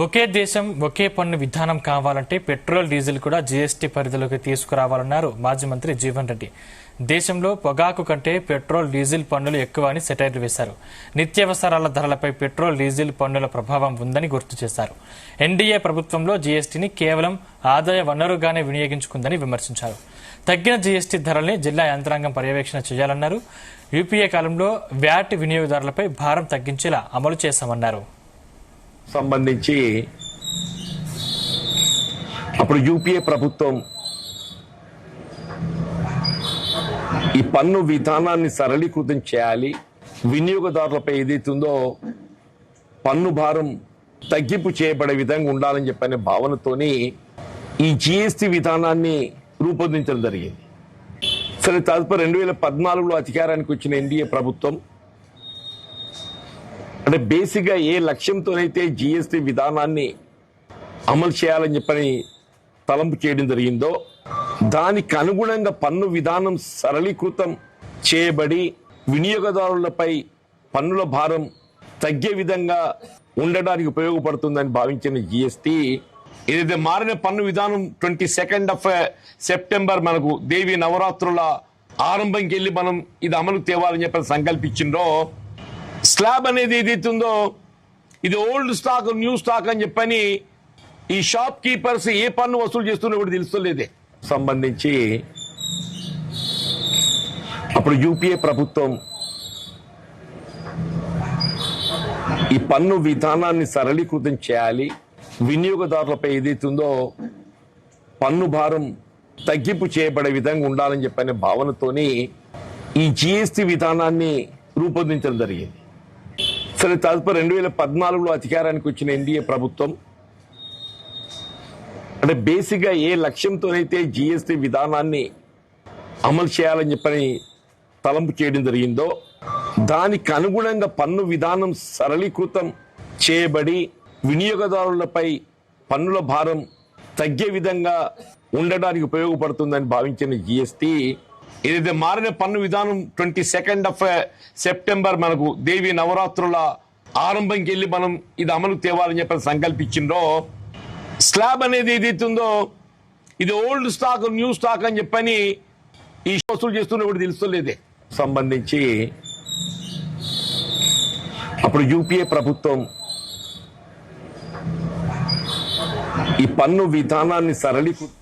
ఒకే దేశం ఒకే పన్ను విధానం కావాలంటే పెట్రోల్ డీజిల్ కూడా జీఎస్టీ పరిధిలోకి తీసుకురావాలన్నారు మాజీ మంత్రి జీవన్ రెడ్డి. దేశంలో పొగాకు కంటే పెట్రోల్ డీజిల్ పన్నులు ఎక్కువ అని సెటైర్లు వేశారు. నిత్యావసరాల ధరలపై పెట్రోల్ డీజిల్ పన్నుల ప్రభావం ఉందని గుర్తు చేశారు. ఎన్డీఏ ప్రభుత్వంలో జీఎస్టీని కేవలం ఆదాయ వనరుగానే వినియోగించుకుందని విమర్శించారు. తగ్గిన జీఎస్టీ ధరల్ని జిల్లా యంత్రాంగం పర్యవేక్షణ చేయాలన్నారు. యూపీఏ కాలంలో వ్యాట్ వినియోగదారులపై భారం తగ్గించేలా అమలు చేశామన్నారు. సంబంధించి అప్పుడు యూపీఏ ప్రభుత్వం ఈ పన్ను విధానాన్ని సరళీకృతం చేయాలి, వినియోగదారులపై ఏదైతుందో పన్ను భారం తగ్గింపు చేయబడే విధంగా ఉండాలని చెప్పనే భావనతోని ఈ జీఎస్టీ విధానాన్ని రూపొందించడం జరిగింది. సరే, తదుపరి 2014లో అధికారానికి వచ్చిన ఎన్డీఏ ప్రభుత్వం అంటే బేసిక్ గా ఏ లక్ష్యంతోనైతే జీఎస్టీ విధానాన్ని అమలు చేయాలని చెప్పని తలంపు చేయడం జరిగిందో దానికి అనుగుణంగా పన్ను విధానం సరళీకృతం చేయబడి వినియోగదారులపై పన్నుల భారం తగ్గే విధంగా ఉండడానికి ఉపయోగపడుతుందని భావించిన జీఎస్టీ ఏదైతే మారిన పన్ను విధానం 22 సెప్టెంబర్ మనకు దేవి నవరాత్రుల ఆరంభంకి వెళ్ళి మనం ఇది అమలు తేవాలని చెప్పని సంకల్పించిందో స్లాబ్ అనేది ఏదైతుందో ఇది ఓల్డ్ స్టాక్ న్యూ స్టాక్ అని చెప్పని ఈ షాప్ కీపర్స్ ఏ పన్ను వసూలు చేస్తున్నా కూడా తెలుస్తలేదే. సంబంధించి అప్పుడు యూపీఏ ప్రభుత్వం ఈ పన్ను విధానాన్ని సరళీకృతం చేయాలి, వినియోగదారులపై ఏదైతుందో పన్ను భారం తగ్గింపు చేయబడే విధంగా ఉండాలని చెప్పనే భావనతోని ఈ జీఎస్టీ విధానాన్ని రూపొందించడం జరిగింది. సరే, తదుపరి 2014లో అధికారానికి వచ్చిన ఎన్డీఏ ప్రభుత్వం అంటే బేసిక్ గా ఏ లక్ష్యంతోనైతే జీఎస్టీ విధానాన్ని అమలు చేయాలని చెప్పని తలంపు చేయడం జరిగిందో దానికి అనుగుణంగా పన్ను విధానం సరళీకృతం చేయబడి వినియోగదారులపై పన్నుల భారం తగ్గే విధంగా ఉండడానికి ఉపయోగపడుతుందని భావించిన జీఎస్టీ ఏదైతే మారిన పన్ను విధానం 22 సెప్టెంబర్ మనకు దేవి నవరాత్రుల ఆరంభంకి వెళ్ళి మనం ఇది అమలు తేవాలని చెప్పని సంకల్పించిందో స్లాబ్ అనేది ఏదైతుందో ఇది ఓల్డ్ స్టాక్ న్యూ స్టాక్ అని చెప్పని ఈ వసూలు చేస్తున్నా కూడా తెలుస్తలేదే. సంబంధించి అప్పుడు యూపీఏ ప్రభుత్వం ఈ పన్ను విధానాన్ని సరళీకృతం